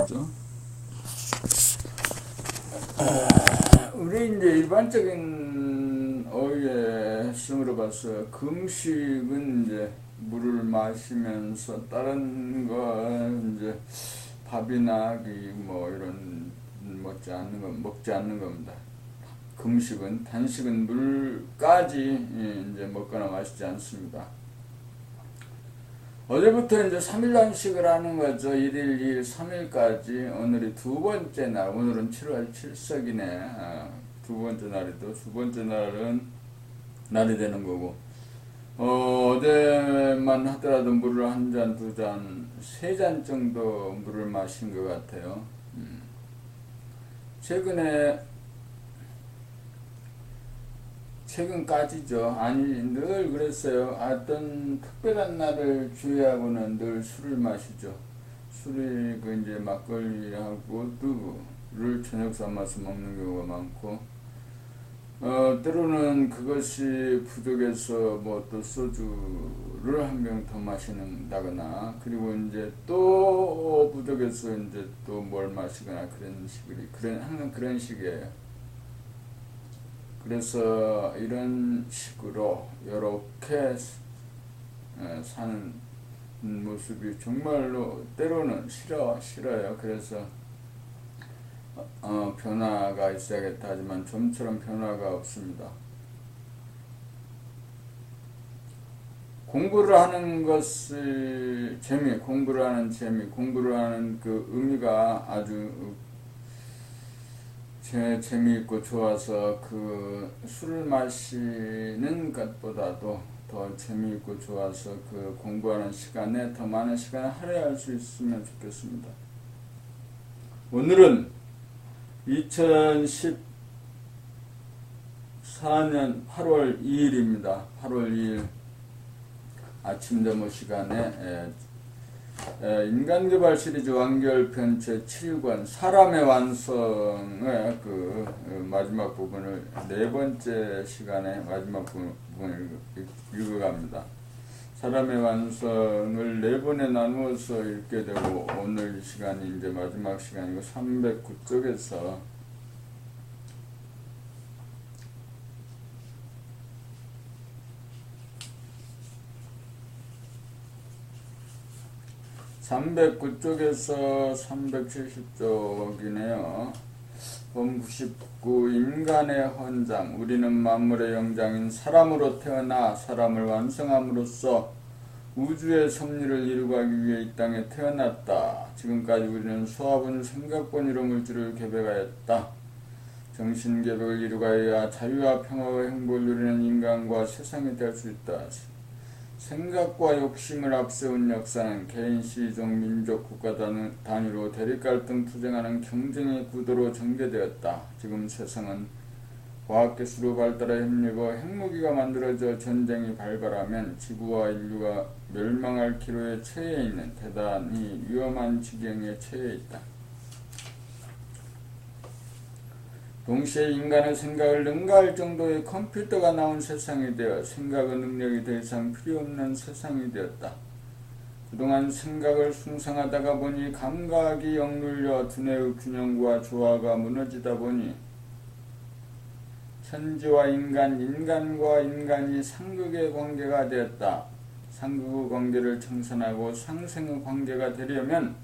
그죠? 우리 이제 일반적인 어휘의 핵심으로 봐서 금식은 이제 물을 마시면서 다른 거 이제 밥이나 뭐 이런 먹지 않는 겁니다. 금식은 단식은 물까지 이제 먹거나 마시지 않습니다. 어제부터 이제 3일 단식을 하는 거죠. 1일, 2일, 3일까지. 오늘이 두 번째 날. 오늘은 7월 7석이네. 두 번째 날이도. 두 번째 날이 되는 거고. 어제만 하더라도 물을 한 잔, 두 잔, 세 잔 정도 물을 마신 것 같아요. 최근까지죠. 아니, 늘 그랬어요. 어떤 특별한 날을 주의하고는 늘 술을 마시죠. 술이 이제 막걸리하고 두부를 저녁 삼아서 먹는 경우가 많고, 때로는 그것이 부족해서 뭐 또 소주를 한 병 더 마시는다거나, 그리고 이제 또 부족해서 이제 또 뭘 마시거나 항상 그런 식이에요. 그래서 이런 식으로 이렇게 사는 모습이 정말로 때로는 싫어요. 그래서 변화가 있어야겠다 하지만 좀처럼 변화가 없습니다. 공부를 하는 것을 공부를 하는 그 의미가 아주 재미있고 좋아서 그 술을 마시는 것보다도 더 재미있고 좋아서 그 공부하는 시간에 더 많은 시간을 할애할 수 있으면 좋겠습니다. 오늘은 2014년 8월 2일입니다. 8월 2일 아침 데모 시간에 인간개발 시리즈 완결편 제7권 사람의 완성의 그 마지막 부분을 네 번째 시간에 마지막 부분을 읽어갑니다. 사람의 완성을 네 번에 나누어서 읽게 되고 오늘 시간이 이제 마지막 시간이고 309쪽에서 (309쪽에서) 370쪽이네요. 본 99 인간의 헌장. 우리는 만물의 영장인 사람으로 태어나 사람을 완성함으로써 우주의 섭리를 이루기 위해 이 땅에 태어났다. 지금까지 우리는 수화분, 생각본으로 물질을 계획하였다. 정신계획을 이루어야 자유와 평화와 행복을 누리는 인간과 세상이 될 수 있다. 생각과 욕심을 앞세운 역사는 개인, 시종, 민족, 국가 단위로 대립갈등 투쟁하는 경쟁의 구도로 전개되었다. 지금 세상은 과학기술로 발달해 힘입어 핵무기가 만들어져 전쟁이 발발하면 지구와 인류가 멸망할 기로에 처해 있는 대단히 위험한 지경에 처해 있다. 동시에 인간의 생각을 능가할 정도의 컴퓨터가 나온 세상이 되어 생각의 능력이 더 이상 필요 없는 세상이 되었다. 그동안 생각을 숭상하다가 보니 감각이 억눌려 두뇌의 균형과 조화가 무너지다 보니 천지와 인간과 인간이 상극의 관계가 되었다. 상극의 관계를 청산하고 상생의 관계가 되려면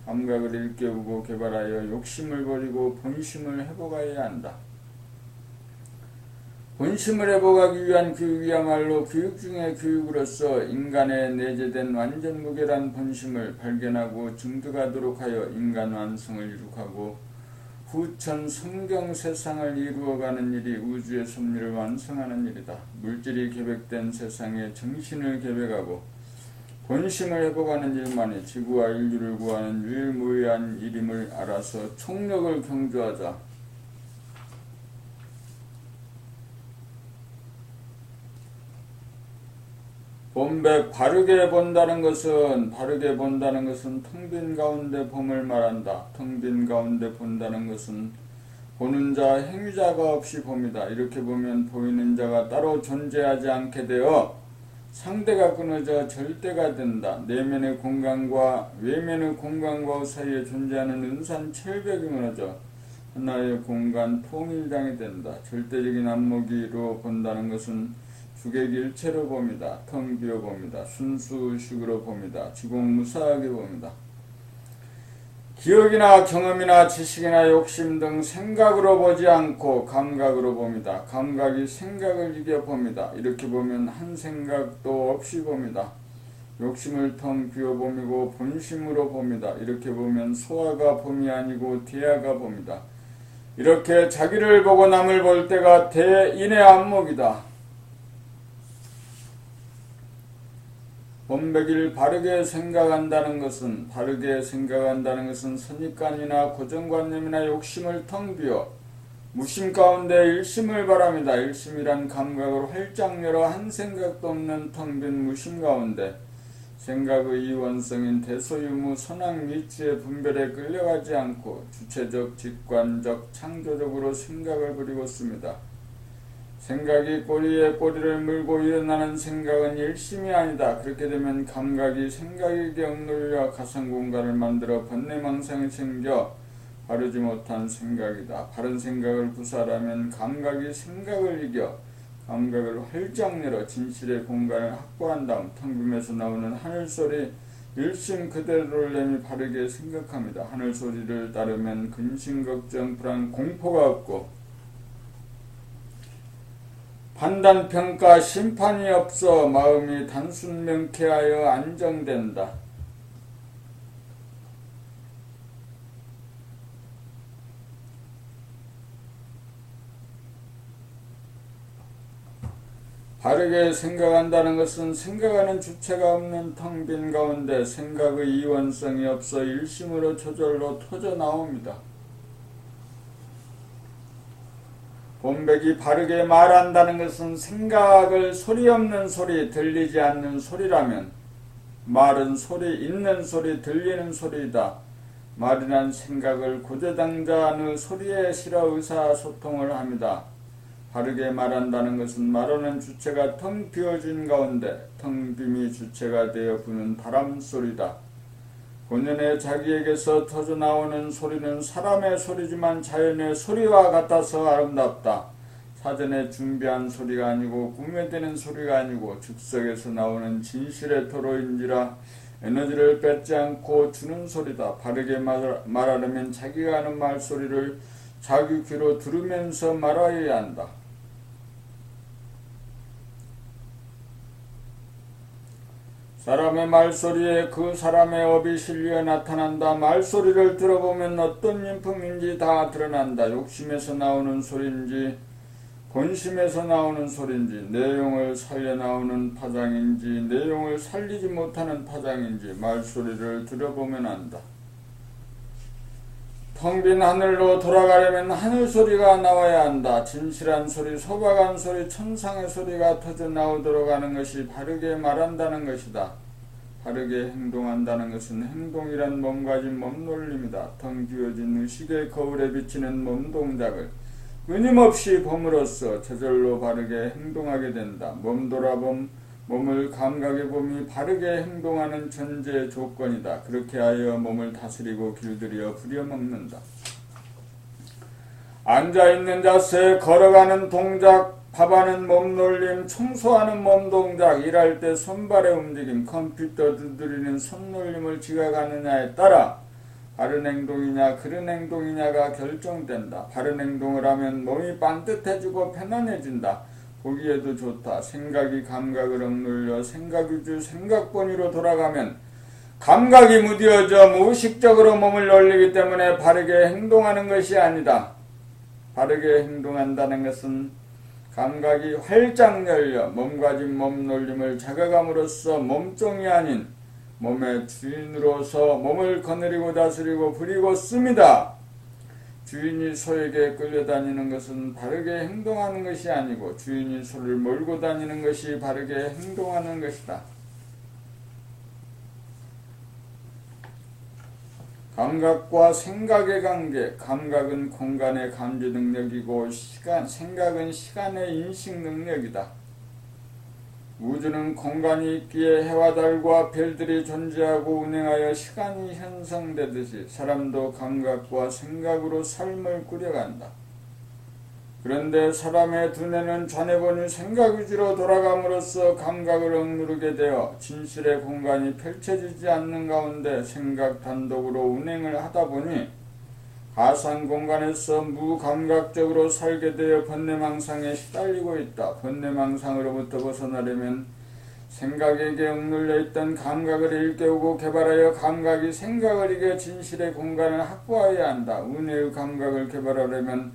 감각을 일깨우고 개발하여 욕심을 버리고 본심을 회복해야 한다. 본심을 회복하기 위한 교육이야말로 교육 중의 교육으로서 인간에 내재된 완전 무결한 본심을 발견하고 증득하도록 하여 인간 완성을 이룩하고 후천 성경 세상을 이루어가는 일이 우주의 섭리를 완성하는 일이다. 물질이 계획된 세상에 정신을 계획하고 본심을 회복하는 일만이 지구와 인류를 구하는 유일무이한 일임을 알아서 총력을 경주하자. 본백 바르게 본다는 것은 텅 빈 가운데 봄을 말한다. 텅 빈 가운데 본다는 것은 보는 자, 행위자가 없이 봅니다. 이렇게 보면 보이는 자가 따로 존재하지 않게 되어 상대가 끊어져 절대가 된다. 내면의 공간과 외면의 공간과 사이에 존재하는 은산 철벽이 무너져 하나의 공간 통일장이 된다. 절대적인 안목으로 본다는 것은 주객일체로 봅니다. 텅 비어 봅니다. 순수의식으로 봅니다. 지공무사하게 봅니다. 기억이나 경험이나 지식이나 욕심 등 생각으로 보지 않고 감각으로 봅니다. 감각이 생각을 이겨 봅니다. 이렇게 보면 한 생각도 없이 봅니다. 욕심을 텅 비워 봄이고 본심으로 봅니다. 이렇게 보면 소아가 봄이 아니고 대아가 봅니다. 이렇게 자기를 보고 남을 볼 때가 대인의 안목이다. 본백일 바르게 생각한다는 것은 선입관이나 고정관념이나 욕심을 텅 비워 무심 가운데 일심을 바랍니다. 일심이란 감각을 활짝 열어 한 생각도 없는 텅 빈 무심 가운데 생각의 이원성인 대소유무 선악미치의 분별에 끌려가지 않고 주체적, 직관적, 창조적으로 생각을 부리고 있습니다. 생각이 꼬리에 꼬리를 물고 일어나는 생각은 일심이 아니다. 그렇게 되면 감각이 생각에게 억눌려 가상공간을 만들어 번뇌망상이 생겨 바르지 못한 생각이다. 바른 생각을 구사하려면 감각이 생각을 이겨 감각을 활짝 열어 진실의 공간을 확보한 다음 텅 빔에서 나오는 하늘소리 일심 그대로를 내미 바르게 생각합니다. 하늘소리를 따르면 근심, 걱정, 불안, 공포가 없고 판단, 평가, 심판이 없어 마음이 단순 명쾌하여 안정된다. 바르게 생각한다는 것은 생각하는 주체가 없는 텅 빈 가운데 생각의 이원성이 없어 일심으로 저절로 터져나옵니다. 본백이 바르게 말한다는 것은 생각을 소리 없는 소리, 들리지 않는 소리라면 말은 소리, 있는 소리, 들리는 소리이다. 말이란 생각을 고재당자의 소리에 실어 의사소통을 합니다. 바르게 말한다는 것은 말하는 주체가 텅 비어진 가운데 텅 빔이 주체가 되어 부는 바람소리다. 본연의 자기에게서 터져나오는 소리는 사람의 소리지만 자연의 소리와 같아서 아름답다. 사전에 준비한 소리가 아니고 꿈에 드는 소리가 아니고 즉석에서 나오는 진실의 토로인지라 에너지를 뺏지 않고 주는 소리다. 바르게 말하려면 자기가 하는 말소리를 자기 귀로 들으면서 말하여야 한다. 사람의 말소리에 그 사람의 업이 실려 나타난다. 말소리를 들어보면 어떤 인품인지 다 드러난다. 욕심에서 나오는 소리인지 본심에서 나오는 소리인지 내용을 살려 나오는 파장인지 내용을 살리지 못하는 파장인지 말소리를 들어보면 안다. 텅 빈 하늘로 돌아가려면 하늘소리가 나와야 한다. 진실한 소리, 소박한 소리, 천상의 소리가 터져나오도록 하는 것이 바르게 말한다는 것이다. 바르게 행동한다는 것은 행동이란 몸가짐 몸놀림이다. 텅 비어진 의식의 거울에 비치는 몸동작을 끊임없이 봄으로써 저절로 바르게 행동하게 된다. 몸돌아봄, 몸을 감각의 봄이 바르게 행동하는 전제 조건이다. 그렇게 하여 몸을 다스리고 길들여 부려먹는다. 앉아있는 자세, 걸어가는 동작, 밥하는 몸놀림, 청소하는 몸동작, 일할 때 손발의 움직임, 컴퓨터 두드리는 손놀림을 지각하느냐에 따라 바른 행동이냐 그른 행동이냐가 결정된다. 바른 행동을 하면 몸이 반듯해지고 편안해진다. 보기에도 좋다. 생각이 감각을 억눌려 생각위주 생각본위로 돌아가면 감각이 무뎌져 무의식적으로 몸을 놀리기 때문에 바르게 행동하는 것이 아니다. 바르게 행동한다는 것은 감각이 활짝 열려 몸가짐 몸놀림을 자각함으로써 몸종이 아닌 몸의 주인으로서 몸을 거느리고 다스리고 부리고 씁니다. 주인이 소에게 끌려다니는 것은 바르게 행동하는 것이 아니고 주인이 소를 몰고 다니는 것이 바르게 행동하는 것이다. 감각과 생각의 관계, 감각은 공간의 감지 능력이고 생각은 시간의 인식 능력이다. 우주는 공간이 있기에 해와 달과 별들이 존재하고 운행하여 시간이 형성되듯이 사람도 감각과 생각으로 삶을 꾸려간다. 그런데 사람의 두뇌는 전해보니 생각 위주로 돌아감으로써 감각을 억누르게 되어 진실의 공간이 펼쳐지지 않는 가운데 생각 단독으로 운행을 하다 보니 가상 공간에서 무감각적으로 살게 되어 번뇌망상에 시달리고 있다. 번뇌망상으로부터 벗어나려면 생각에게 억눌려 있던 감각을 일깨우고 개발하여 감각이 생각을 이겨 진실의 공간을 확보해야 한다. 운해의 감각을 개발하려면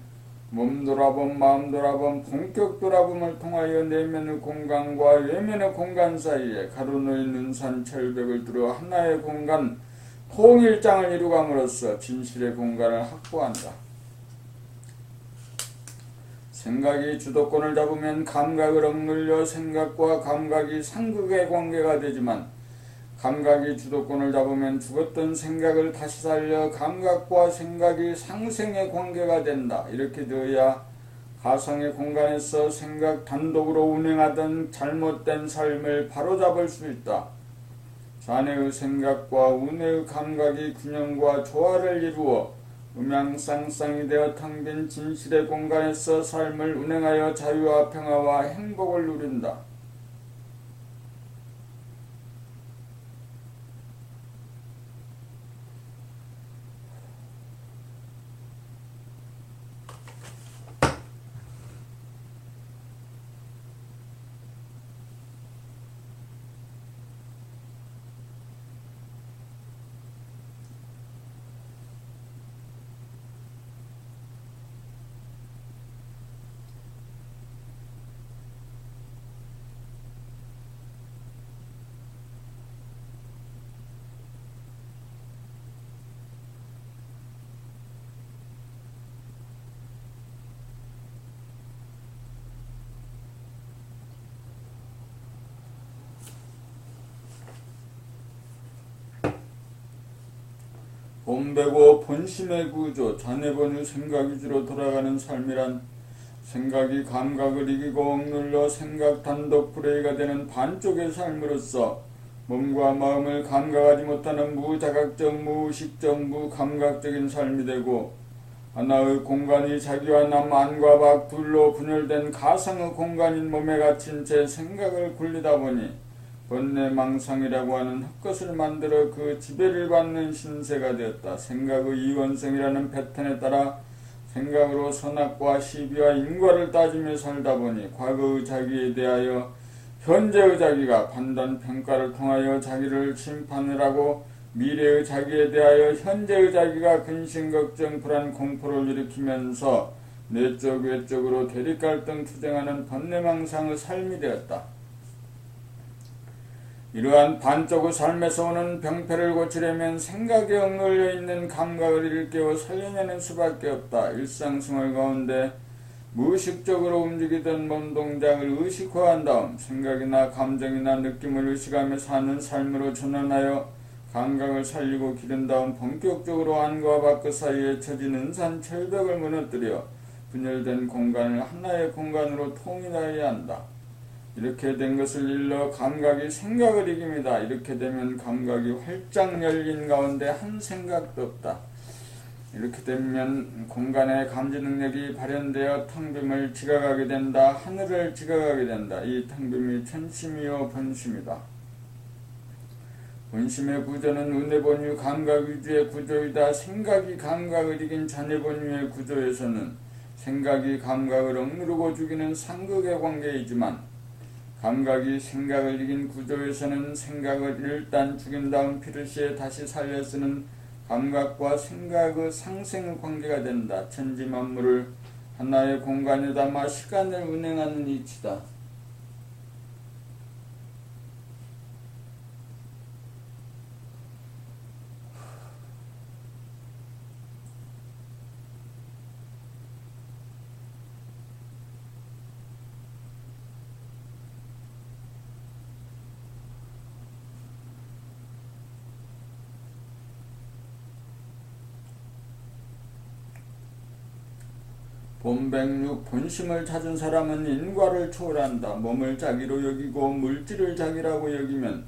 몸 돌아봄, 마음 돌아봄, 본격 돌아봄을 통하여 내면의 공간과 외면의 공간 사이에 가로놓인 산 철벽을 뚫어 하나의 공간, 통일장을 이루감으로써 진실의 공간을 확보한다. 생각이 주도권을 잡으면 감각을 억눌려 생각과 감각이 상극의 관계가 되지만 감각이 주도권을 잡으면 죽었던 생각을 다시 살려 감각과 생각이 상생의 관계가 된다. 이렇게 되어야 가상의 공간에서 생각 단독으로 운행하던 잘못된 삶을 바로잡을 수 있다. 자네의 생각과 운해의 감각이 균형과 조화를 이루어 음양쌍쌍이 되어 텅 빈 진실의 공간에서 삶을 운행하여 자유와 평화와 행복을 누린다. 본배고 본심의 구조, 자네본의 생각 위주로 돌아가는 삶이란 생각이 감각을 이기고 억눌러 생각 단독 불회가 되는 반쪽의 삶으로서 몸과 마음을 감각하지 못하는 무자각적, 무의식적, 무감각적인 삶이 되고 하나의 공간이 자기와 남 안과 밖 둘로 분열된 가상의 공간인 몸에 갇힌 채 생각을 굴리다 보니 번뇌망상이라고 하는 헛것을 만들어 그 지배를 받는 신세가 되었다. 생각의 이원성이라는 패턴에 따라 생각으로 선악과 시비와 인과를 따지며 살다 보니 과거의 자기에 대하여 현재의 자기가 판단 평가를 통하여 자기를 심판을 하고 미래의 자기에 대하여 현재의 자기가 근심 걱정 불안 공포를 일으키면서 내적 외적으로 대립갈등 투쟁하는 번뇌망상의 삶이 되었다. 이러한 반쪽의 삶에서 오는 병폐를 고치려면 생각에 억눌려 있는 감각을 일깨워 살려내는 수밖에 없다. 일상생활 가운데 무의식적으로 움직이던 몸 동작을 의식화한 다음 생각이나 감정이나 느낌을 의식하며 사는 삶으로 전환하여 감각을 살리고 기른 다음 본격적으로 안과 밖 사이에 처진 은산 철벽을 무너뜨려 분열된 공간을 하나의 공간으로 통일해야 한다. 이렇게 된 것을 일러 감각이 생각을 이깁니다. 이렇게 되면 감각이 활짝 열린 가운데 한 생각도 없다. 이렇게 되면 공간의 감지 능력이 발현되어 텅빔을 지각하게 된다. 하늘을 지각하게 된다. 이 텅빔이 천심이요 본심이다. 본심의 구조는 은혜본유 감각 위주의 구조이다. 생각이 감각을 이긴 잔해본유의 구조에서는 생각이 감각을 억누르고 죽이는 상극의 관계이지만 감각이 생각을 이긴 구조에서는 생각을 일단 죽인 다음 피르시에 다시 살려 쓰는 감각과 생각의 상생의 관계가 된다. 천지만물을 하나의 공간에 담아 시간을 운행하는 이치다. 본백육 본심을 찾은 사람은 인과를 초월한다. 몸을 자기로 여기고 물질을 자기라고 여기면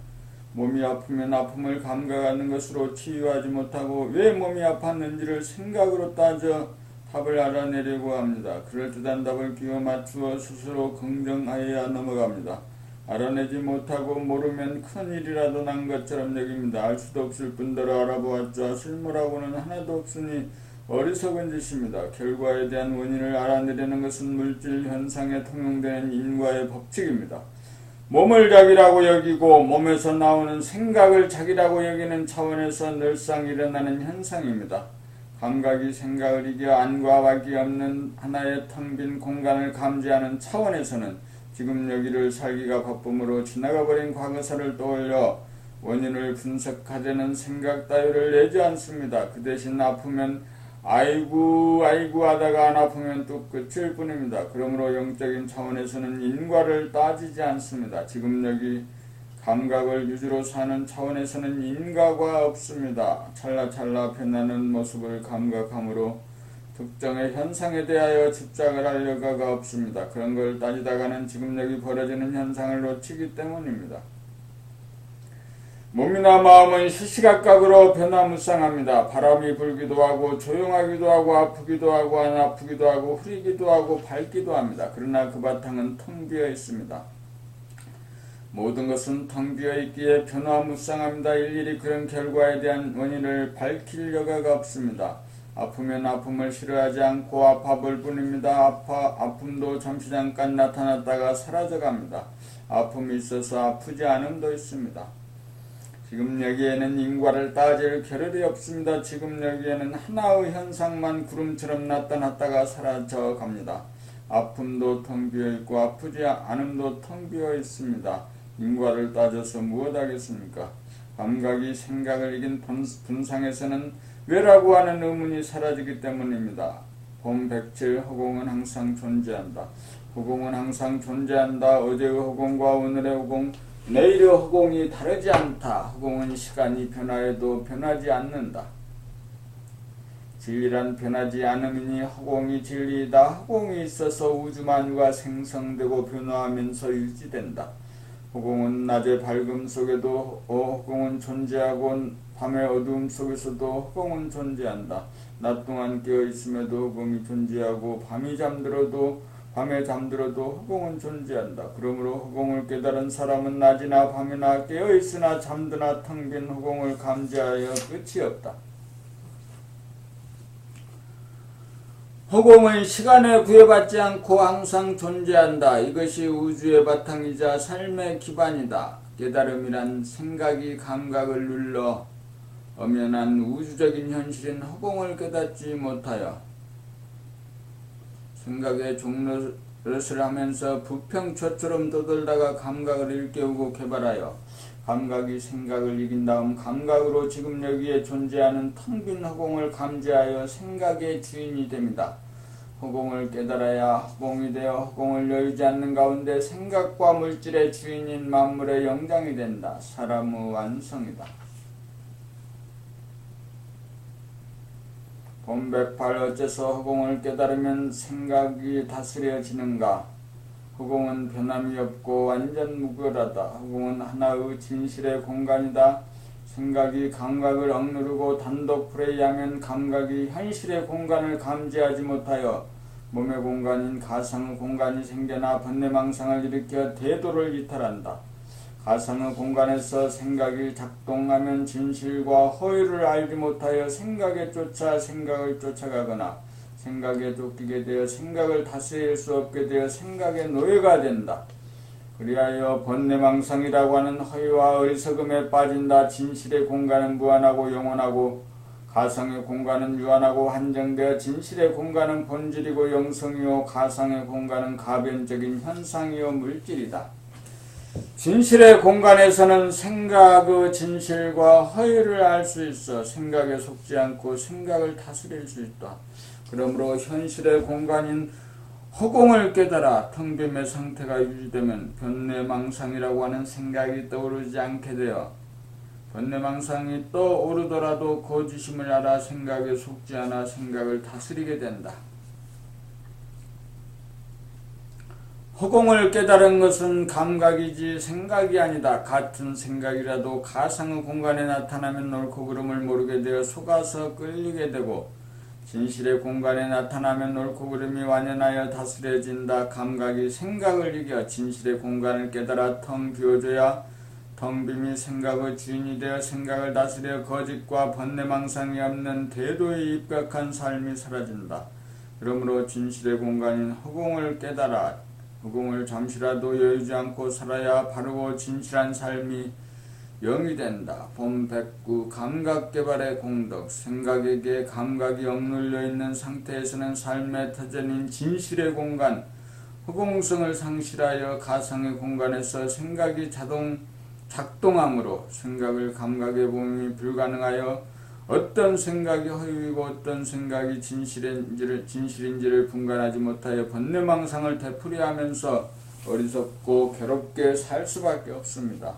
몸이 아프면 아픔을 감각하는 것으로 치유하지 못하고 왜 몸이 아팠는지를 생각으로 따져 답을 알아내려고 합니다. 그럴듯한 답을 끼워 맞추어 스스로 긍정하여야 넘어갑니다. 알아내지 못하고 모르면 큰일이라도 난 것처럼 여깁니다. 알 수도 없을 뿐더러 알아보았자 쓸모라고는 하나도 없으니 어리석은 짓입니다. 결과에 대한 원인을 알아내려는 것은 물질 현상에 통용되는 인과의 법칙입니다. 몸을 자기라고 여기고 몸에서 나오는 생각을 자기라고 여기는 차원에서 늘상 일어나는 현상입니다. 감각이 생각을 이겨 안과 밖이 없는 하나의 텅 빈 공간을 감지하는 차원에서는 지금 여기를 살기가 바쁨으로 지나가버린 과거사를 떠올려 원인을 분석하려는 생각 따위를 내지 않습니다. 그 대신 아프면 아이고 하다가 안 아프면 뚝 끝일 뿐입니다. 그러므로 영적인 차원에서는 인과를 따지지 않습니다. 지금 여기 감각을 유지로 사는 차원에서는 인과가 없습니다. 찰나찰나 변하는 모습을 감각함으로 특정의 현상에 대하여 집착을 할 여가가 없습니다. 그런 걸 따지다가는 지금 여기 벌어지는 현상을 놓치기 때문입니다. 몸이나 마음은 시시각각으로 변화무쌍합니다. 바람이 불기도 하고 조용하기도 하고 아프기도 하고 안 아프기도 하고 흐리기도 하고 밝기도 합니다. 그러나 그 바탕은 텅 비어 있습니다. 모든 것은 텅 비어 있기에 변화무쌍합니다. 일일이 그런 결과에 대한 원인을 밝힐 여가가 없습니다. 아프면 아픔을 싫어하지 않고 아파볼 뿐입니다. 아픔도 잠시 잠깐 나타났다가 사라져갑니다. 아픔이 있어서 아프지 않음도 있습니다. 지금 여기에는 인과를 따질 겨를이 없습니다. 지금 여기에는 하나의 현상만 구름처럼 나타났다가 사라져 갑니다. 아픔도 텅 비어 있고 아프지 않음도 텅 비어 있습니다. 인과를 따져서 무엇하겠습니까? 감각이 생각을 이긴 분상에서는 왜라고 하는 의문이 사라지기 때문입니다. 봄백칠 허공은 항상 존재한다. 허공은 항상 존재한다. 어제의 허공과 오늘의 허공, 내일의 허공이 다르지 않다. 허공은 시간이 변화해도 변하지 않는다. 진리란 변하지 않음이니 허공이 진리이다. 허공이 있어서 우주만유가 생성되고 변화하면서 유지된다. 허공은 낮의 밝음 속에도 허공은 존재하고 밤의 어두움 속에서도 허공은 존재한다. 낮 동안 깨어있음에도 허공이 존재하고 밤에 잠들어도 허공은 존재한다. 그러므로 허공을 깨달은 사람은 낮이나 밤이나 깨어있으나 잠드나 텅 빈 허공을 감지하여 끝이 없다. 허공은 시간에 구애받지 않고 항상 존재한다. 이것이 우주의 바탕이자 삶의 기반이다. 깨달음이란 생각이 감각을 눌러 엄연한 우주적인 현실인 허공을 깨닫지 못하여 생각의 종노릇을 하면서 부평초처럼 떠돌다가 감각을 일깨우고 개발하여 감각이 생각을 이긴 다음 감각으로 지금 여기에 존재하는 텅 빈 허공을 감지하여 생각의 주인이 됩니다. 허공을 깨달아야 허공이 되어 허공을 여의지 않는 가운데 생각과 물질의 주인인 만물의 영장이 된다. 사람의 완성이다. 봄백팔 어째서 허공을 깨달으면 생각이 다스려지는가? 허공은 변함이 없고 완전 무결하다. 허공은 하나의 진실의 공간이다. 생각이 감각을 억누르고 단독 플레이하면 감각이 현실의 공간을 감지하지 못하여 몸의 공간인 가상의 공간이 생겨나 번뇌망상을 일으켜 대도를 이탈한다. 가상의 공간에서 생각이 작동하면 진실과 허위를 알지 못하여 생각에 쫓아 생각을 쫓아가거나 생각에 쫓기게 되어 생각을 다스릴 수 없게 되어 생각의 노예가 된다. 그리하여 번뇌망상이라고 하는 허위와 어리석음에 빠진다. 진실의 공간은 무한하고 영원하고 가상의 공간은 유한하고 한정되어 진실의 공간은 본질이고 영성이요 가상의 공간은 가변적인 현상이요 물질이다. 진실의 공간에서는 생각의 진실과 허위를 알 수 있어 생각에 속지 않고 생각을 다스릴 수 있다. 그러므로 현실의 공간인 허공을 깨달아 텅 빈의 상태가 유지되면 번뇌망상이라고 하는 생각이 떠오르지 않게 되어 번뇌망상이 떠오르더라도 거짓임을 알아 생각에 속지 않아 생각을 다스리게 된다. 허공을 깨달은 것은 감각이지 생각이 아니다. 같은 생각이라도 가상의 공간에 나타나면 옳고 그름을 모르게 되어 속아서 끌리게 되고 진실의 공간에 나타나면 옳고 그름이 완연하여 다스려진다. 감각이 생각을 이겨 진실의 공간을 깨달아 텅 비워줘야 텅 빔이 생각의 주인이 되어 생각을 다스려 거짓과 번뇌망상이 없는 대도에 입각한 삶이 사라진다. 그러므로 진실의 공간인 허공을 깨달아 허공을 잠시라도 여유지 않고 살아야 바르고 진실한 삶이 영이 된다. 본 109 감각개발의 공덕. 생각에게 감각이 억눌려 있는 상태에서는 삶의 터전인 진실의 공간 허공성을 상실하여 가상의 공간에서 생각이 작동함으로 생각을 감각의 봉임이 불가능하여 어떤 생각이 허위이고 어떤 생각이 진실인지를 분간하지 못하여 번뇌망상을 되풀이하면서 어리석고 괴롭게 살 수밖에 없습니다.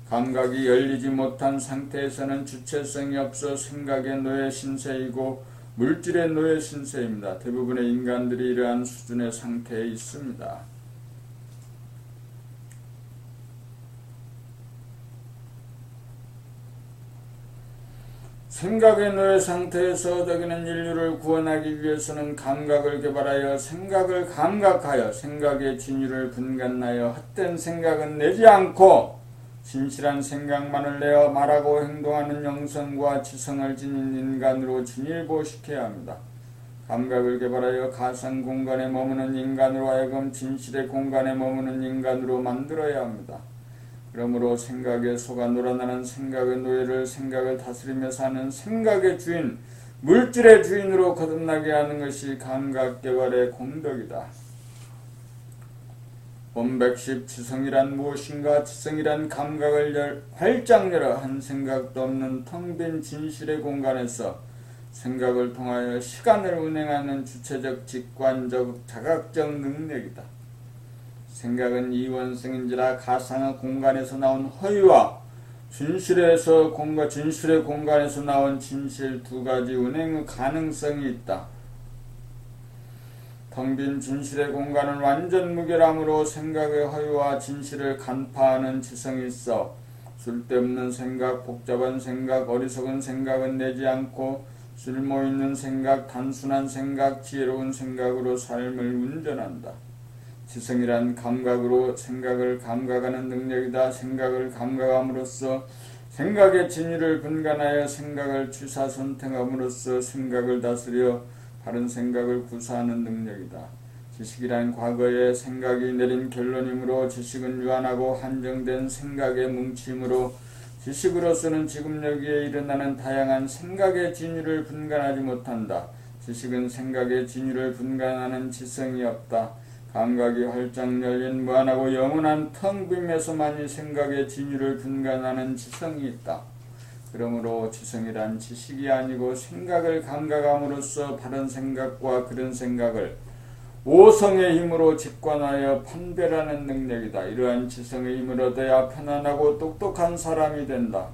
감각이 열리지 못한 상태에서는 주체성이 없어 생각의 노예 신세이고 물질의 노예 신세입니다. 대부분의 인간들이 이러한 수준의 상태에 있습니다. 생각의 노예 상태에서 어기는 인류를 구원하기 위해서는 감각을 개발하여 생각을 감각하여 생각의 진유를 분간하여 헛된 생각은 내지 않고 진실한 생각만을 내어 말하고 행동하는 영성과 지성을 지닌 인간으로 진일보시켜야 합니다. 감각을 개발하여 가상 공간에 머무는 인간으로 하여금 진실의 공간에 머무는 인간으로 만들어야 합니다. 그러므로 생각에 속아 놀아나는 생각의 노예를 생각을 다스리며 사는 생각의 주인, 물질의 주인으로 거듭나게 하는 것이 감각개발의 공덕이다. 본 110 지성이란 무엇인가? 지성이란 감각을 활짝 열어 한 생각도 없는 텅 빈 진실의 공간에서 생각을 통하여 시간을 운행하는 주체적 직관적 자각적 능력이다. 생각은 이원성인지라 가상의 공간에서 나온 허위와 진실의 공간에서 나온 진실 두 가지 운행의 가능성이 있다. 텅 빈 진실의 공간은 완전 무결함으로 생각의 허위와 진실을 간파하는 지성이 있어 쓸데없는 생각, 복잡한 생각, 어리석은 생각은 내지 않고 쓸모있는 생각, 단순한 생각, 지혜로운 생각으로 삶을 운전한다. 지성이란 감각으로 생각을 감각하는 능력이다. 생각을 감각함으로써 생각의 진위를 분간하여 생각을 취사 선택함으로써 생각을 다스려 바른 생각을 구사하는 능력이다. 지식이란 과거의 생각이 내린 결론이므로 지식은 유한하고 한정된 생각의 뭉침으로 지식으로서는 지금 여기에 일어나는 다양한 생각의 진위를 분간하지 못한다. 지식은 생각의 진위를 분간하는 지성이 없다. 감각이 활짝 열린 무한하고 영원한 텅 빔에서만이 생각의 진위를 분간하는 지성이 있다. 그러므로 지성이란 지식이 아니고 생각을 감각함으로써 바른 생각과 그른 생각을 오성의 힘으로 직관하여 판별하는 능력이다. 이러한 지성의 힘을 얻어야 편안하고 똑똑한 사람이 된다.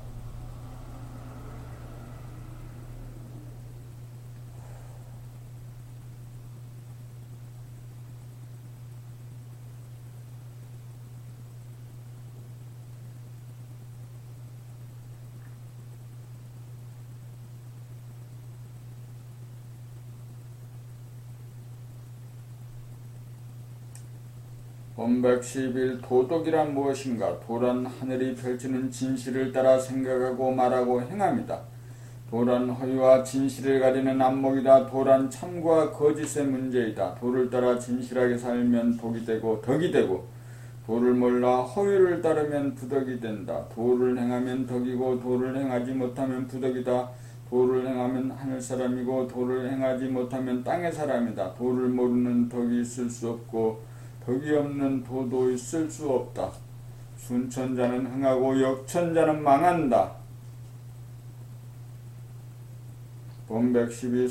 본 111 도덕이란 무엇인가? 도란 하늘이 펼치는 진실을 따라 생각하고 말하고 행함이다. 도란 허위와 진실을 가리는 안목이다. 도란 참과 거짓의 문제이다. 도를 따라 진실하게 살면 덕이 되고 도를 몰라 허위를 따르면 부덕이 된다. 도를 행하면 덕이고 도를 행하지 못하면 부덕이다. 도를 행하면 하늘사람이고 도를 행하지 못하면 땅의 사람이다. 도를 모르는 덕이 있을 수 없고 덕이 없는 도도 있을 수 없다. 순천자는 흥하고 역천자는 망한다. 본 112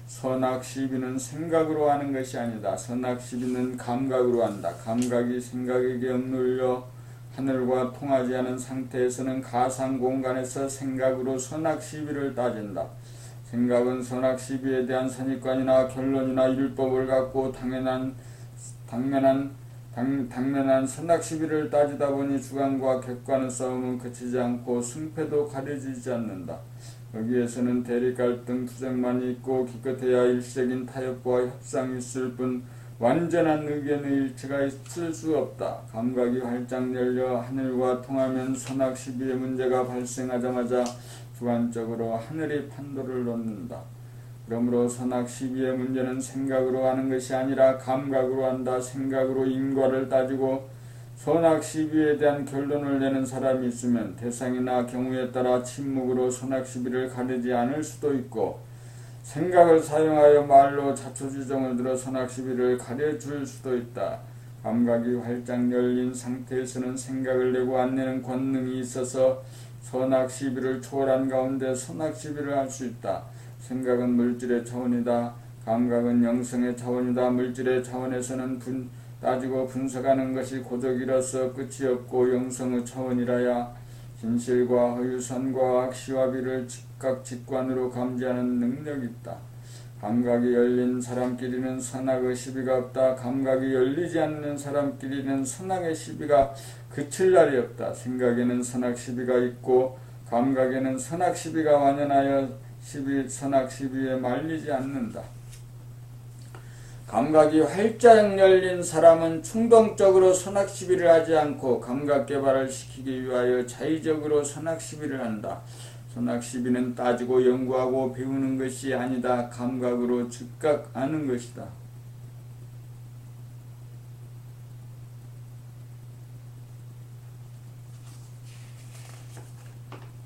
선악시비는 생각으로 하는 것이 아니다. 선악시비는 감각으로 한다. 감각이 생각에게 억눌려 하늘과 통하지 않은 상태에서는 가상 공간에서 생각으로 선악시비를 따진다. 생각은 선악시비에 대한 선입관이나 결론이나 율법을 갖고 당면한 선악시비를 따지다 보니 주관과 객관의 싸움은 그치지 않고 승패도 가려지지 않는다. 여기에서는 대립 갈등 투쟁만이 있고 기껏해야 일시적인 타협과 협상이 있을 뿐 완전한 의견의 일치가 있을 수 없다. 감각이 활짝 열려 하늘과 통하면 선악시비의 문제가 발생하자마자 주관적으로 하늘이 판도를 놓는다. 그러므로 선악시비의 문제는 생각으로 하는 것이 아니라 감각으로 한다. 생각으로 인과를 따지고 선악시비에 대한 결론을 내는 사람이 있으면 대상이나 경우에 따라 침묵으로 선악시비를 가리지 않을 수도 있고, 생각을 사용하여 말로 자초지종을 들어 선악시비를 가려줄 수도 있다. 감각이 활짝 열린 상태에서는 생각을 내고 안 내는 권능이 있어서 선악시비를 초월한 가운데 선악시비를 할 수 있다. 생각은 물질의 차원이다. 감각은 영성의 차원이다. 물질의 차원에서는 따지고 분석하는 것이 고적이라서 끝이 없고, 영성의 차원이라야 진실과 허유, 선과 악, 시와 비를 즉각 직관으로 감지하는 능력이 있다. 감각이 열린 사람끼리는 선악의 시비가 없다. 감각이 열리지 않는 사람끼리는 선악의 시비가 그칠 날이 없다. 생각에는 선악 시비가 있고 감각에는 선악 시비가 완연하여 선악 시비에 말리지 않는다. 감각이 활짝 열린 사람은 충동적으로 선악 시비를 하지 않고 감각 개발을 시키기 위하여 자의적으로 선악 시비를 한다. 선악 시비는 따지고 연구하고 배우는 것이 아니다. 감각으로 즉각 아는 것이다.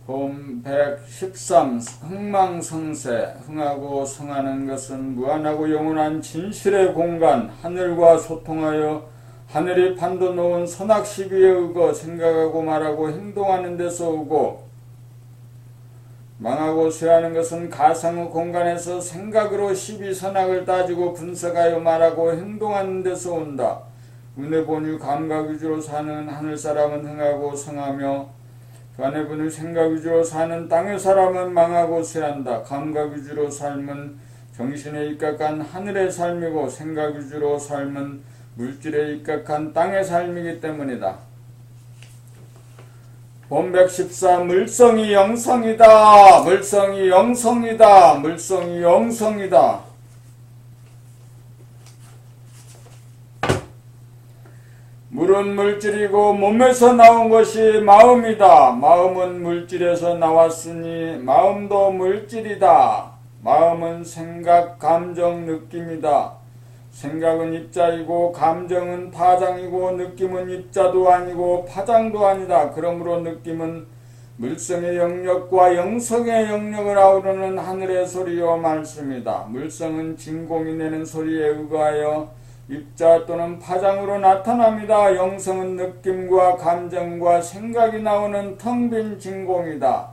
봄 113 흥망성쇠. 흥하고 성하는 것은 무한하고 영원한 진실의 공간, 하늘과 소통하여 하늘이 판도 놓은 선악 시비에 의거 생각하고 말하고 행동하는 데서 오고, 망하고 쇠하는 것은 가상의 공간에서 생각으로 시비 선악을 따지고 분석하여 말하고 행동하는 데서 온다. 은혜 본유 감각 위주로 사는 하늘 사람은 흥하고 성하며, 관해 본유 생각 위주로 사는 땅의 사람은 망하고 쇠한다. 감각 위주로 삶은 정신에 입각한 하늘의 삶이고, 생각 위주로 삶은 물질에 입각한 땅의 삶이기 때문이다. 봄 114 물성이 영성이다. 물성이 영성이다. 물성이 영성이다. 물은 물질이고 몸에서 나온 것이 마음이다. 마음은 물질에서 나왔으니 마음도 물질이다. 마음은 생각, 감정, 느낌이다. 생각은 입자이고 감정은 파장이고 느낌은 입자도 아니고 파장도 아니다. 그러므로 느낌은 물성의 영역과 영성의 영역을 아우르는 하늘의 소리요 말씀이다. 물성은 진공이 내는 소리에 의거하여 입자 또는 파장으로 나타납니다. 영성은 느낌과 감정과 생각이 나오는 텅 빈 진공이다.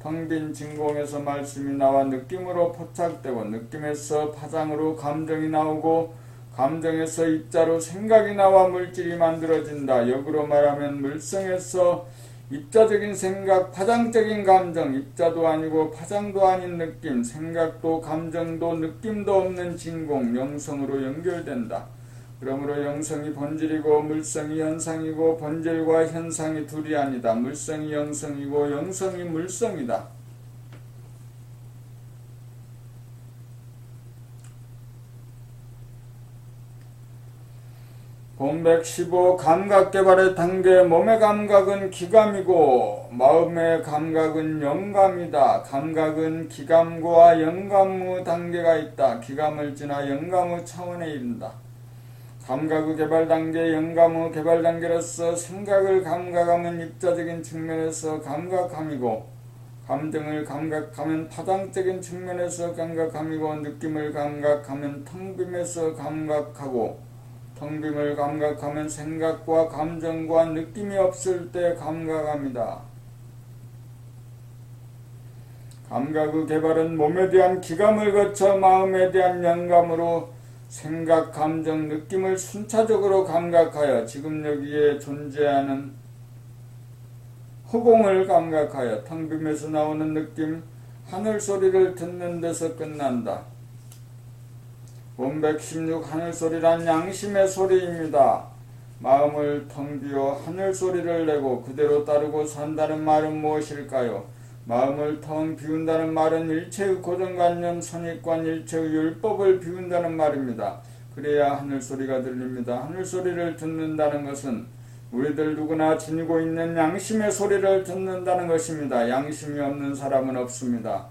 텅 빈 진공에서 말씀이 나와 느낌으로 포착되고, 느낌에서 파장으로 감정이 나오고, 감정에서 입자로 생각이 나와 물질이 만들어진다. 역으로 말하면 물성에서 입자적인 생각, 파장적인 감정, 입자도 아니고 파장도 아닌 느낌, 생각도 감정도 느낌도 없는 진공, 영성으로 연결된다. 그러므로 영성이 본질이고 물성이 현상이고, 본질과 현상이 둘이 아니다. 물성이 영성이고 영성이 물성이다. 봄 115 감각개발의 단계. 몸의 감각은 기감이고 마음의 감각은 영감이다. 감각은 기감과 영감의 단계가 있다. 기감을 지나 영감의 차원에 이른다. 감각의 개발 단계, 영감의 개발 단계로서 생각을 감각하면 입자적인 측면에서 감각함이고, 감정을 감각하면 파장적인 측면에서 감각함이고, 느낌을 감각하면 텅빔에서 감각하고, 텅빔을 감각하면 생각과 감정과 느낌이 없을 때 감각합니다. 감각의 개발은 몸에 대한 기감을 거쳐 마음에 대한 영감으로 생각, 감정, 느낌을 순차적으로 감각하여 지금 여기에 존재하는 허공을 감각하여 텅빔에서 나오는 느낌, 하늘 소리를 듣는 데서 끝난다. 본백십육 하늘소리란 양심의 소리입니다. 마음을 텅 비워 하늘소리를 내고 그대로 따르고 산다는 말은 무엇일까요? 마음을 텅 비운다는 말은 일체의 고정관념, 선입관, 일체의 율법을 비운다는 말입니다. 그래야 하늘소리가 들립니다. 하늘소리를 듣는다는 것은 우리들 누구나 지니고 있는 양심의 소리를 듣는다는 것입니다. 양심이 없는 사람은 없습니다.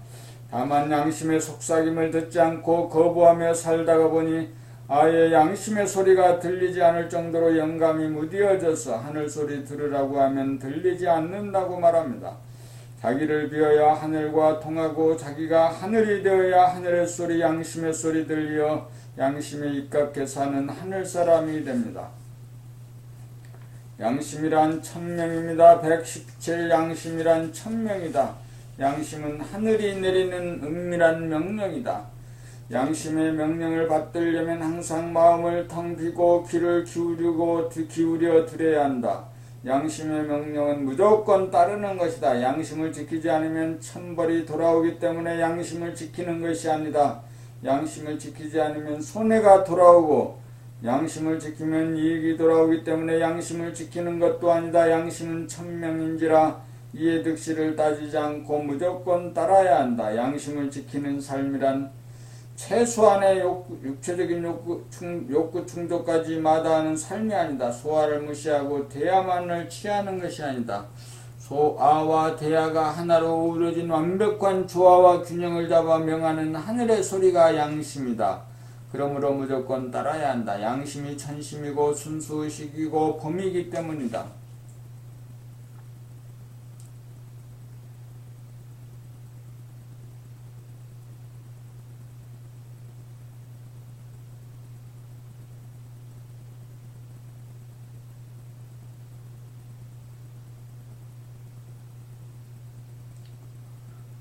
다만 양심의 속삭임을 듣지 않고 거부하며 살다가 보니 아예 양심의 소리가 들리지 않을 정도로 영감이 무뎌져서 하늘소리 들으라고 하면 들리지 않는다고 말합니다. 자기를 비워야 하늘과 통하고 자기가 하늘이 되어야 하늘의 소리, 양심의 소리 들려 양심에 입각해 사는 하늘사람이 됩니다. 양심이란 천명입니다. 117 양심이란 천명이다. 양심은 하늘이 내리는 은밀한 명령이다. 양심의 명령을 받들려면 항상 마음을 텅 비고 귀를 기울여 들어야 한다. 양심의 명령은 무조건 따르는 것이다. 양심을 지키지 않으면 천벌이 돌아오기 때문에 양심을 지키는 것이 아니다. 양심을 지키지 않으면 손해가 돌아오고 양심을 지키면 이익이 돌아오기 때문에 양심을 지키는 것도 아니다. 양심은 천명인지라 이해 득실을 따지지 않고 무조건 따라야 한다. 양심을 지키는 삶이란 최소한의 육체적인 욕구 충족까지 마다하는 삶이 아니다. 소아를 무시하고 대야만을 취하는 것이 아니다. 소아와 대야가 하나로 어우러진 완벽한 조화와 균형을 잡아 명하는 하늘의 소리가 양심이다. 그러므로 무조건 따라야 한다. 양심이 천심이고 순수의식이고 범이기 때문이다.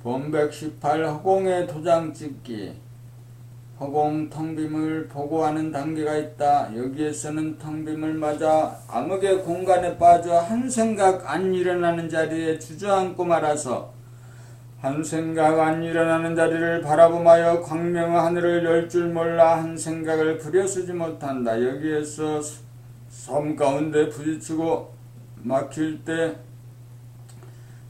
본백십팔 허공에 도장 찍기. 허공 텅빔을 보고하는 단계가 있다. 여기에서는 텅빔을 맞아 암흑의 공간에 빠져 한 생각 안 일어나는 자리에 주저앉고 말아서 한 생각 안 일어나는 자리를 바라보며 광명의 하늘을 열 줄 몰라 한 생각을 그려쓰지 못한다. 여기에서 섬 가운데 부딪히고 막힐 때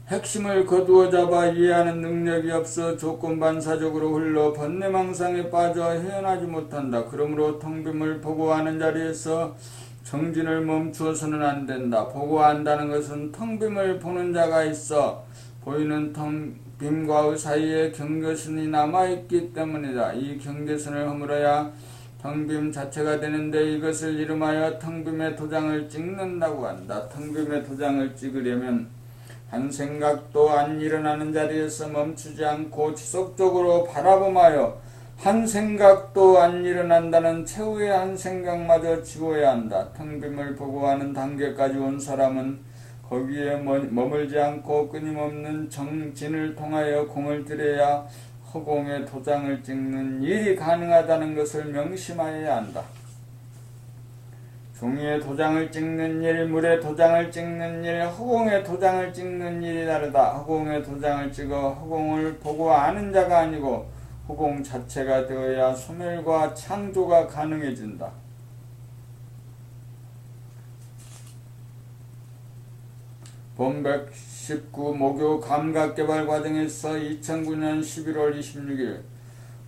핵심을 거두어 잡아 이해하는 능력이 없어 조건반사적으로 흘러 번뇌망상에 빠져 헤어나지 못한다. 그러므로 텅빔을 보고하는 자리에서 정진을 멈추어서는 안 된다. 보고한다는 것은 텅빔을 보는 자가 있어 보이는 텅빔과의 사이에 경계선이 남아있기 때문이다. 이 경계선을 허물어야 텅빔 자체가 되는데 이것을 이름하여 텅빔의 도장을 찍는다고 한다. 텅빔의 도장을 찍으려면 한 생각도 안 일어나는 자리에서 멈추지 않고 지속적으로 바라보며 한 생각도 안 일어난다는 최후의 한 생각마저 지워야 한다. 텅빔을 보고하는 단계까지 온 사람은 거기에 머물지 않고 끊임없는 정진을 통하여 공을 들여야 허공에 도장을 찍는 일이 가능하다는 것을 명심하여야 한다. 종이에 도장을 찍는 일, 물에 도장을 찍는 일, 허공에 도장을 찍는 일이 다르다. 허공에 도장을 찍어 허공을 보고 아는 자가 아니고 허공 자체가 되어야 소멸과 창조가 가능해진다. 본백십구 목요 감각개발 과정에서 2009년 11월 26일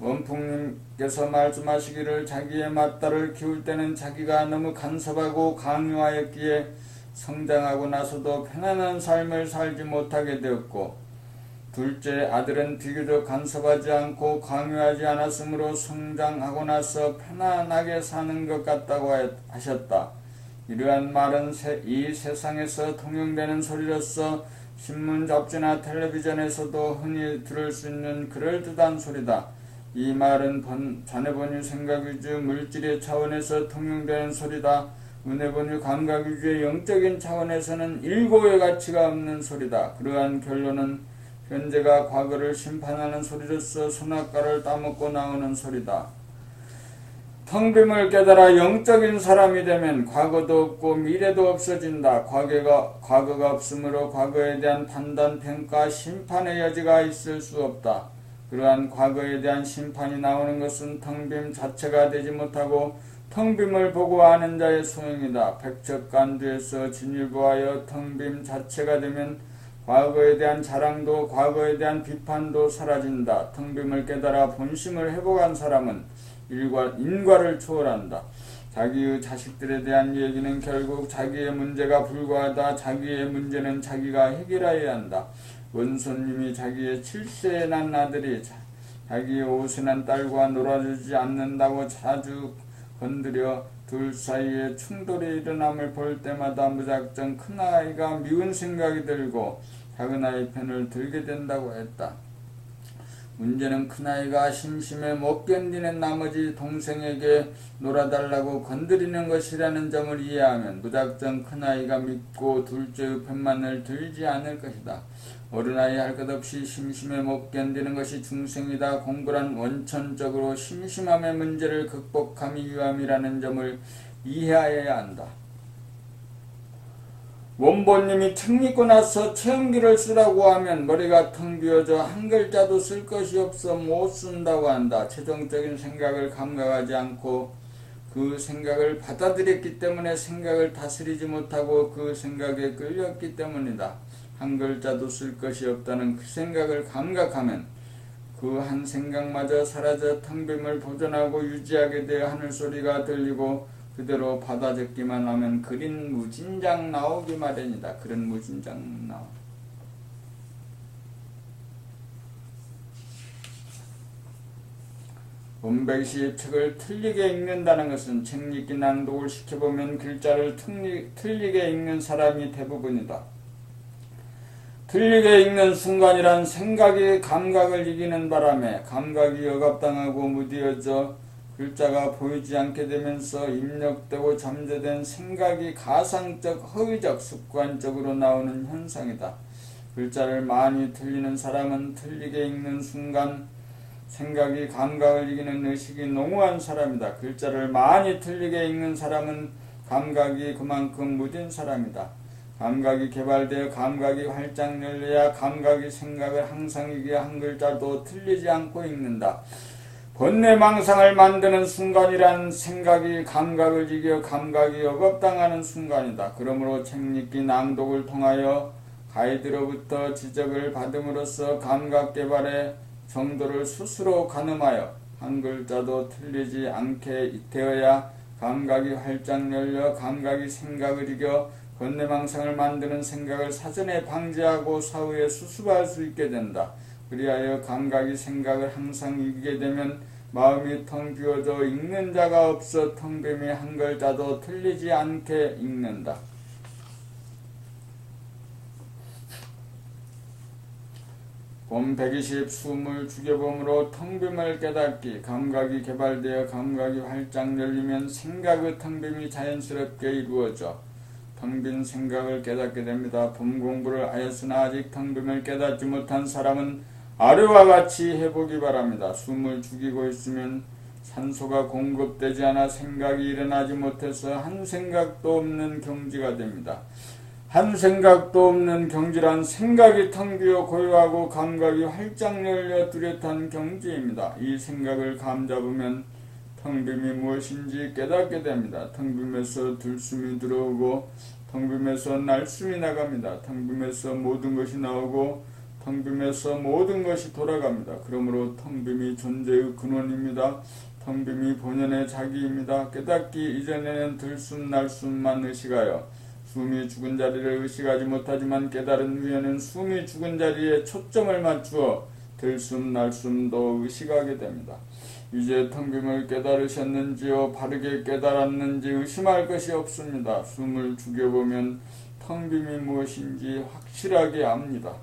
원풍님께서 말씀하시기를 자기의 맏딸을 키울 때는 자기가 너무 간섭하고 강요하였기에 성장하고 나서도 편안한 삶을 살지 못하게 되었고 둘째 아들은 비교적 간섭하지 않고 강요하지 않았으므로 성장하고 나서 편안하게 사는 것 같다고 하셨다. 이러한 말은 이 세상에서 통용되는 소리로서 신문, 잡지나 텔레비전에서도 흔히 들을 수 있는 그럴듯한 소리다. 이 말은 자네본유 생각위주 물질의 차원에서 통용되는 소리다. 은혜본유 감각위주의 영적인 차원에서는 일고의 가치가 없는 소리다. 그러한 결론은 현재가 과거를 심판하는 소리로서 선악과를 따먹고 나오는 소리다. 텅빔을 깨달아 영적인 사람이 되면 과거도 없고 미래도 없어진다. 과거가 없으므로 과거에 대한 판단, 평가, 심판의 여지가 있을 수 없다. 그러한 과거에 대한 심판이 나오는 것은 텅 빔 자체가 되지 못하고 텅 빔을 보고 아는 자의 소용이다. 백척간두에서 진일보하여 텅 빔 자체가 되면 과거에 대한 자랑도 과거에 대한 비판도 사라진다. 텅 빔을 깨달아 본심을 회복한 사람은 인과를 초월한다. 자기의 자식들에 대한 얘기는 결국 자기의 문제가 불과하다. 자기의 문제는 자기가 해결해야 한다. 원손님이 자기의 7세에 난 아들이 자기의 5세 난 딸과 놀아주지 않는다고 자주 건드려 둘 사이에 충돌이 일어남을 볼 때마다 무작정 큰아이가 미운 생각이 들고 작은아이 편을 들게 된다고 했다. 문제는 큰아이가 심심해 못 견디는 나머지 동생에게 놀아달라고 건드리는 것이라는 점을 이해하면 무작정 큰아이가 믿고 둘째의 편만을 들지 않을 것이다. 어른아이 할 것 없이 심심해 못 견디는 것이 중생이다. 공부란 원천적으로 심심함의 문제를 극복함이 유함이라는 점을 이해해야 한다. 원본님이 책 읽고 나서 체험기를 쓰라고 하면 머리가 텅 비어져 한 글자도 쓸 것이 없어 못 쓴다고 한다. 최종적인 생각을 감각하지 않고 그 생각을 받아들였기 때문에 생각을 다스리지 못하고 그 생각에 끌렸기 때문이다. 한 글자도 쓸 것이 없다는 그 생각을 감각하면 그 한 생각마저 사라져 텅 빔을 보존하고 유지하게 되어 하늘소리가 들리고 그대로 받아 적기만 하면 그린 무진장 나오기 마련이다. 그런 무진장 나오. 원백시 책을 틀리게 읽는다는 것은 책 읽기 낭독을 시켜보면 글자를 틀리게 읽는 사람이 대부분이다. 틀리게 읽는 순간이란 생각이 감각을 이기는 바람에 감각이 억압당하고 무디어져 글자가 보이지 않게 되면서 입력되고 잠재된 생각이 가상적, 허위적, 습관적으로 나오는 현상이다. 글자를 많이 틀리는 사람은 틀리게 읽는 순간 생각이 감각을 이기는 의식이 농후한 사람이다. 글자를 많이 틀리게 읽는 사람은 감각이 그만큼 무딘 사람이다. 감각이 개발되어 감각이 활짝 열려야 감각이 생각을 항상 이기어 한 글자도 틀리지 않고 읽는다. 번뇌망상을 만드는 순간이란 생각이 감각을 이겨 감각이 억압당하는 순간이다. 그러므로 책 읽기 낭독을 통하여 가이드로부터 지적을 받음으로써 감각 개발의 정도를 스스로 가늠하여 한 글자도 틀리지 않게 되어야 감각이 활짝 열려 감각이 생각을 이겨 번뇌망상을 만드는 생각을 사전에 방지하고 사후에 수습할 수 있게 된다. 그리하여 감각이 생각을 항상 이기게 되면 마음이 텅 비어져 읽는 자가 없어 텅 빔이 한 글자도 틀리지 않게 읽는다. 본 120 숨을 죽여봄으로 텅 빔을 깨닫기. 감각이 개발되어 감각이 활짝 열리면 생각의 텅 빔이 자연스럽게 이루어져 텅 빈 생각을 깨닫게 됩니다. 본 공부를 하였으나 아직 텅 빔을 깨닫지 못한 사람은 아래와 같이 해보기 바랍니다. 숨을 죽이고 있으면 산소가 공급되지 않아 생각이 일어나지 못해서 한 생각도 없는 경지가 됩니다. 한 생각도 없는 경지란 생각이 텅 비어 고요하고 감각이 활짝 열려 뚜렷한 경지입니다. 이 생각을 감잡으면 텅 빔이 무엇인지 깨닫게 됩니다. 텅 빔에서 들숨이 들어오고 텅 빔에서 날숨이 나갑니다. 텅 빔에서 모든 것이 나오고 텅 빔에서 모든 것이 돌아갑니다. 그러므로 텅 빔이 존재의 근원입니다. 텅 빔이 본연의 자기입니다. 깨닫기 이전에는 들숨 날숨만 의식하여 숨이 죽은 자리를 의식하지 못하지만 깨달은 후에는 숨이 죽은 자리에 초점을 맞추어 들숨 날숨도 의식하게 됩니다. 이제 텅 빔을 깨달으셨는지요? 바르게 깨달았는지 의심할 것이 없습니다. 숨을 죽여보면 텅 빔이 무엇인지 확실하게 압니다.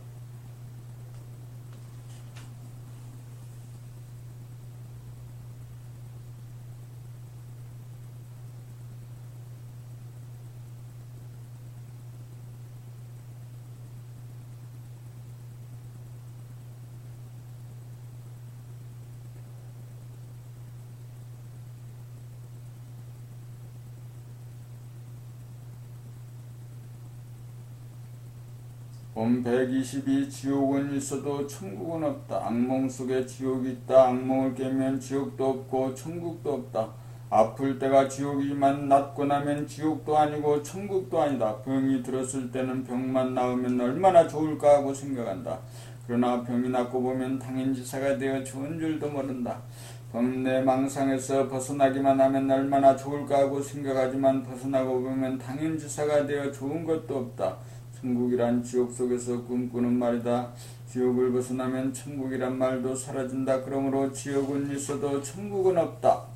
본 122 지옥은 있어도 천국은 없다. 악몽 속에 지옥이 있다. 악몽을 깨면 지옥도 없고 천국도 없다. 아플 때가 지옥이지만 낫고 나면 지옥도 아니고 천국도 아니다. 병이 들었을 때는 병만 나으면 얼마나 좋을까 하고 생각한다. 그러나 병이 낫고 보면 당인지사가 되어 좋은 줄도 모른다. 번뇌망상에서 벗어나기만 하면 얼마나 좋을까 하고 생각하지만 벗어나고 보면 당인지사가 되어 좋은 것도 없다. 천국이란 지옥 속에서 꿈꾸는 말이다. 지옥을 벗어나면 천국이란 말도 사라진다. 그러므로 지옥은 있어도 천국은 없다.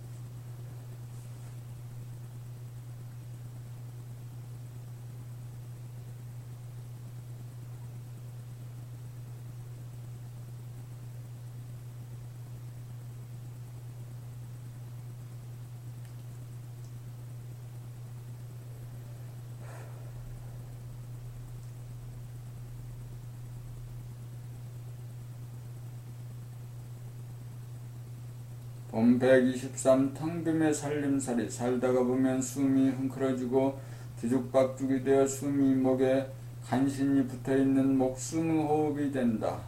본 123 텅빔의 살림살이. 살다가 보면 숨이 흥크러지고 뒤죽박죽이 되어 숨이 목에 간신히 붙어있는 목숨의 호흡이 된다.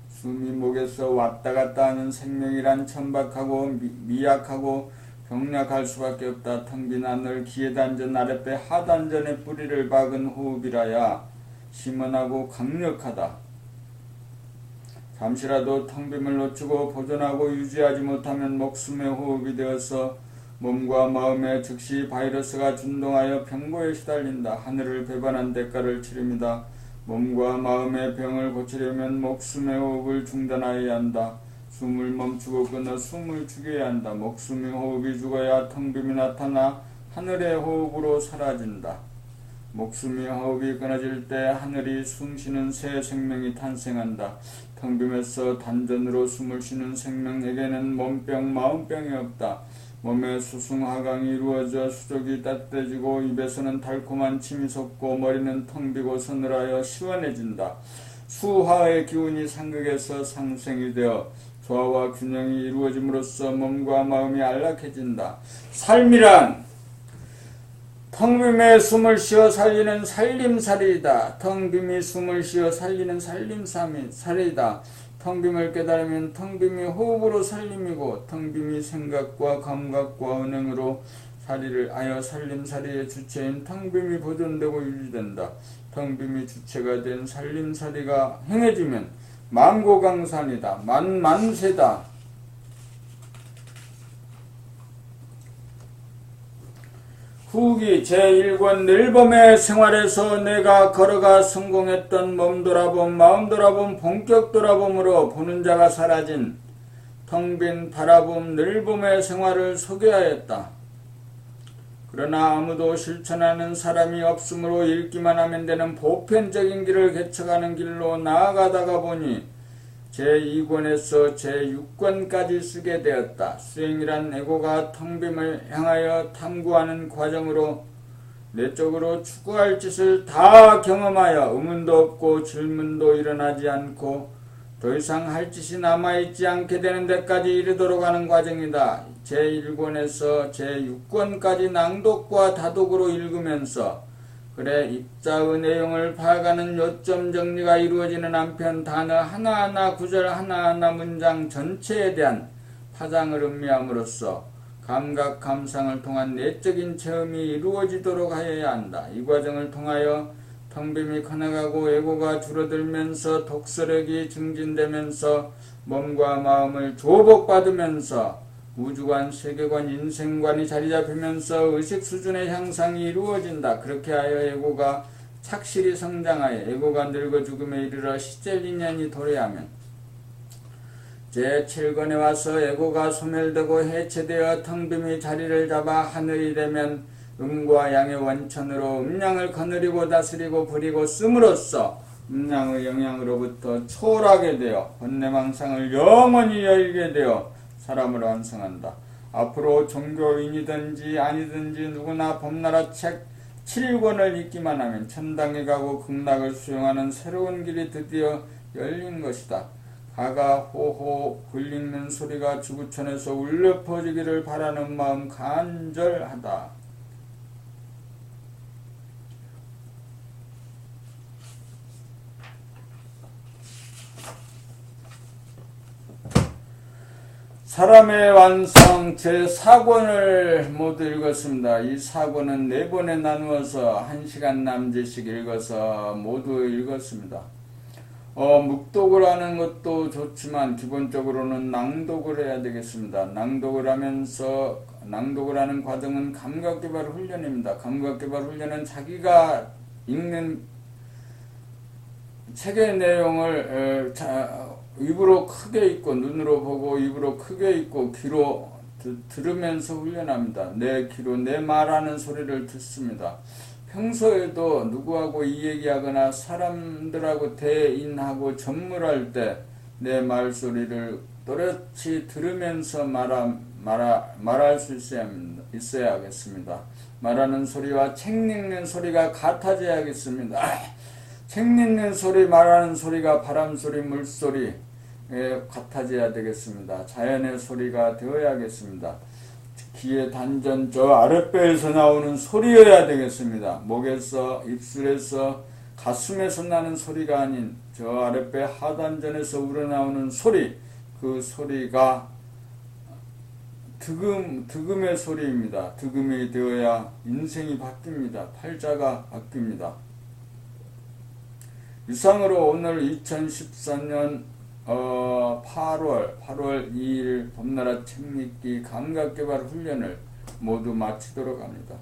숨이 목에서 왔다 갔다 하는 생명이란 천박하고 미약하고 병약할 수밖에 없다. 텅 빈 하늘 기회단전 아랫배 하단전의 뿌리를 박은 호흡이라야 심원하고 강력하다. 잠시라도 텅빔을 놓치고 보존하고 유지하지 못하면 목숨의 호흡이 되어서 몸과 마음에 즉시 바이러스가 준동하여 병고에 시달린다. 하늘을 배반한 대가를 치릅니다. 몸과 마음의 병을 고치려면 목숨의 호흡을 중단하여야 한다. 숨을 멈추고 끊어 숨을 죽여야 한다. 목숨의 호흡이 죽어야 텅빔이 나타나 하늘의 호흡으로 사라진다. 목숨의 호흡이 끊어질 때 하늘이 숨쉬는 새 생명이 탄생한다. 텅빔에서 단전으로 숨을 쉬는 생명에게는 몸병, 마음병이 없다. 몸에 수승하강이 이루어져 수족이 따뜻해지고 입에서는 달콤한 침이 솟고 머리는 텅 비고 서늘하여 시원해진다. 수화의 기운이 상극에서 상생이 되어 조화와 균형이 이루어짐으로써 몸과 마음이 안락해진다. 삶이란 텅빔에 숨을 쉬어 살리는 살림살이다. 텅빔이 숨을 쉬어 살리는 살림살이다. 텅빔을 깨달으면 텅빔이 호흡으로 살림이고 텅빔이 생각과 감각과 은행으로 살이를 하여 살림살이의 주체인 텅빔이 보존되고 유지된다. 텅빔이 주체가 된 살림살이가 행해지면 만고강산이다. 만만세다. 후기 제1권 늘봄의 생활에서 내가 걸어가 성공했던 몸 돌아봄, 마음 돌아봄, 본격 돌아봄으로 보는 자가 사라진 텅빈 바라봄 늘봄의 생활을 소개하였다. 그러나 아무도 실천하는 사람이 없으므로 읽기만 하면 되는 보편적인 길을 개척하는 길로 나아가다가 보니 제2권에서 제6권까지 쓰게 되었다. 수행이란 에고가 텅빔을 향하여 탐구하는 과정으로 내적으로 추구할 짓을 다 경험하여 의문도 없고 질문도 일어나지 않고 더 이상 할 짓이 남아있지 않게 되는 데까지 이르도록 하는 과정이다. 제1권에서 제6권까지 낭독과 다독으로 읽으면서 그래 입자의 내용을 파악하는 요점 정리가 이루어지는 한편 단어 하나하나 구절 하나하나 문장 전체에 대한 파장을 음미함으로써 감각 감상을 통한 내적인 체험이 이루어지도록 하여야 한다. 이 과정을 통하여 텅빔이 커나가고 에고가 줄어들면서 독서력이 증진되면서 몸과 마음을 조복받으면서 우주관, 세계관, 인생관이 자리잡히면서 의식 수준의 향상이 이루어진다. 그렇게 하여 에고가 착실히 성장하여 에고가 늙어 죽음에 이르러 시젤리년이 도래하면 제7권에 와서 에고가 소멸되고 해체되어 텅빔이 자리를 잡아 하늘이 되면 음과 양의 원천으로 음양을 거느리고 다스리고 부리고 씀으로써 음양의 영향으로부터 초월하게 되어 번뇌망상을 영원히 열게 되어 사람을 완성한다. 앞으로 종교인이든지 아니든지 누구나 봄나라 책 7권을 읽기만 하면 천당에 가고 극락을 수용하는 새로운 길이 드디어 열린 것이다. 가가 호호 글 읽는 소리가 지구촌에서 울려 퍼지기를 바라는 마음 간절하다. 사람의 완성 제4권을 모두 읽었습니다. 이 4권은 4번에 나누어서 1시간 남짓씩 읽어서 모두 읽었습니다. 묵독을 하는 것도 좋지만 기본적으로는 낭독을 해야 되겠습니다. 낭독을 하는 과정은 감각개발 훈련입니다. 감각개발 훈련은 자기가 읽는 책의 내용을 입으로 크게 읽고 눈으로 보고 입으로 크게 읽고 귀로 들으면서 훈련합니다. 내 귀로 내 말하는 소리를 듣습니다. 평소에도 누구하고 이 얘기하거나 사람들하고 대인하고 전물할 때 내 말소리를 또렷이 들으면서 말할 수 있어야겠습니다. 말하는 소리와 책 읽는 소리가 같아져야겠습니다. 책 읽는 소리, 말하는 소리가 바람소리, 물소리 같아져야 되겠습니다. 자연의 소리가 되어야겠습니다. 귀의 단전 저 아랫배에서 나오는 소리여야 되겠습니다. 목에서, 입술에서, 가슴에서 나는 소리가 아닌 저 아랫배 하단전에서 우러나오는 소리, 그 소리가 득음의 소리입니다. 득음이 되어야 인생이 바뀝니다. 팔자가 바뀝니다. 이상으로 오늘 2014년 8월 2일 봄나라 책읽기 감각개발 훈련을 모두 마치도록 합니다.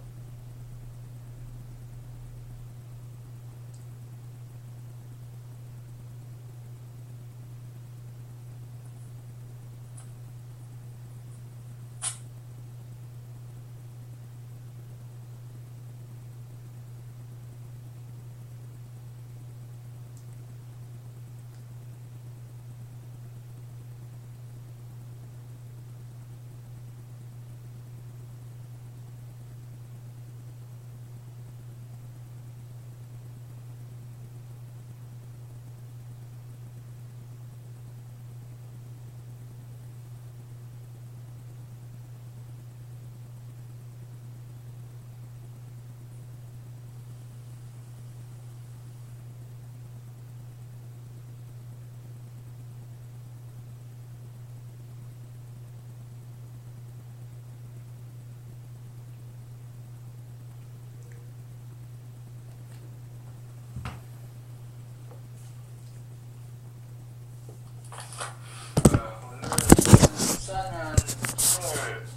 오늘 14년 8월